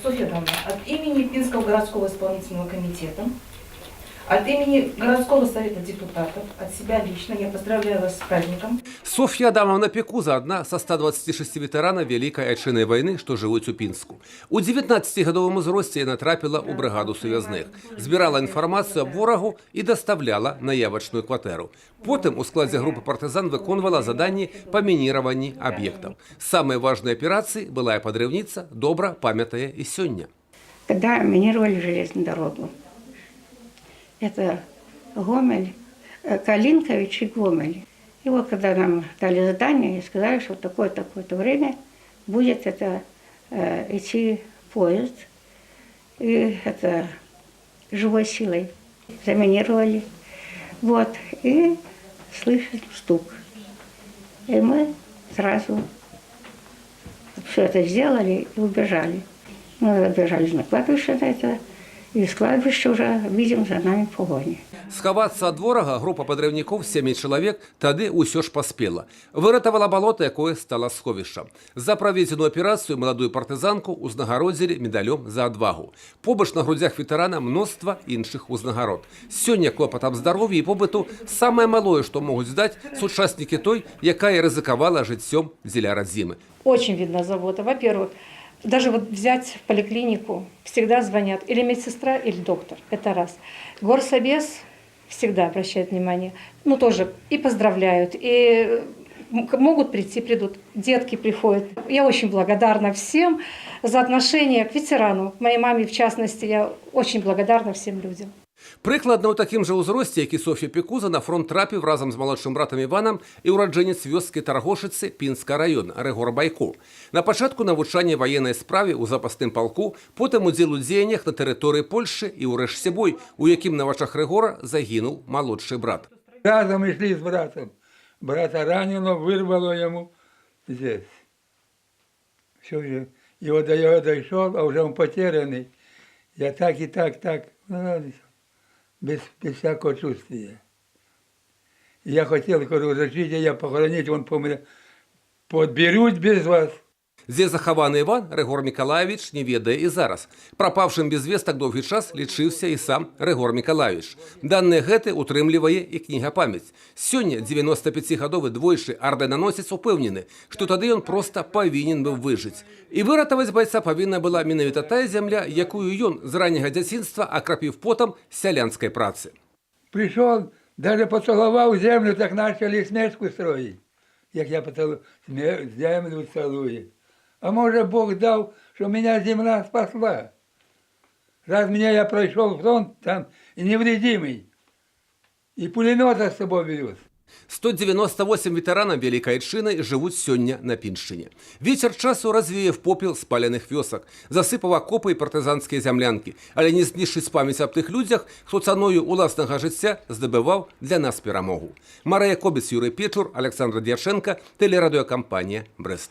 Софья Адамовна, от имени Пинского городского исполнительного комитета, от имени городского совета депутатов, от себя лично я поздравляю вас с праздником. Софья Адамовна Пекуза – одна со 126 ветеранов Великой Айчинной войны, что живут у Пинску. У 19-годовому зросте она трапила у бригаду сувязних, збирала інформацію об ворогу і доставляла на явочную квартиру. Потім у складі групи партизан виконувала задання по мініруванню об'єктів. Самой важной операцией былая подрывница добро памятає и сегодня. Когда минировали железную дорогу, это Гомель, Калинкович и Гомель. И вот когда нам дали задание и сказали, что в такое-то время будет это идти поезд, и это живой силой заминировали. Вот, и слышим стук. И мы сразу все это сделали и убежали. Мы убежали на кладбище на это. І з кладбища вже видим за нами погоні. Сховатися від ворога група подрывников 7 чоловік тоді усьо ж поспіла. Вирятувала болото, яке стало сховищем. За проведену операцію молодую партизанку узнагородили медалем за отвагу. Побач на грудях ветерана множество інших узнагород. Сьогодні клопот об здоров'ї і побиту – саме малое, що можуть здати сучасники той, яка і ризикувала життям дзеля родзими. Очень видно забота. Во-первых, даже вот взять в поликлинику, всегда звонят или медсестра, или доктор. Это раз. Горсобес всегда обращает внимание. Ну, тоже и поздравляют, и могут прийти, придут. Детки приходят. Я очень благодарна всем за отношение к ветерану. Моей маме, в частности, я очень благодарна всем людям. Прикладно у таким же узрості, як і Софія Пекуза, на фронт трапив разом з молодшим братом Іваном і уродженець вёски Таргошиці Пінська район Ригор Байко. На початку навчання воєнної справі у запасним полку, потім уділ у діяннях на території Польщі і урешті бой, у яким на очах Ригора загинув молодший брат. Разом йшли з братом. Брата ранено, вирвало йому здесь. Все вже. І от до його дійшов, а вже він потеряний. Я так і так. Без всякого чувствия. Я хотел, говорю, разрешите я похоронить, он помре. Подберуть без вас. Здесь захований Іван Ригор Миколаевич не ведає і зараз. Пропавшим без весток довгий час лічився і сам Ригор Миколаевич. Дані гэты утрымлівае і книга памяць. Сёння 95-гадовы двойчы орденоносец упэўнены, што тады ён проста павінен быў выжыць. І выратаваць байца павінна была менавіта тая зямля, якую ён з ранняга дзяцінства акрапіў потам сялянскай працы. Пришел, даже поцеловал землю, так начали смешку строить. Як я землю целую. А может, Бог дал, что меня земля спасла. Раз меня я прошел фронт там и невредимый, и пулемета с собой вез. 198 ветеранов Великой Айчины живут сёння на Пінщині. Вітер часу розвіяв попіл спалених вёсок, засипав окопи і партизанські землянки, але не знішить пам'ять об тих людях, хто ціною уласного життя здобивав для нас перемогу. Марія Кобець, Юрій Печур, Олександр Дяченко, телерадіокомпанія «Брест».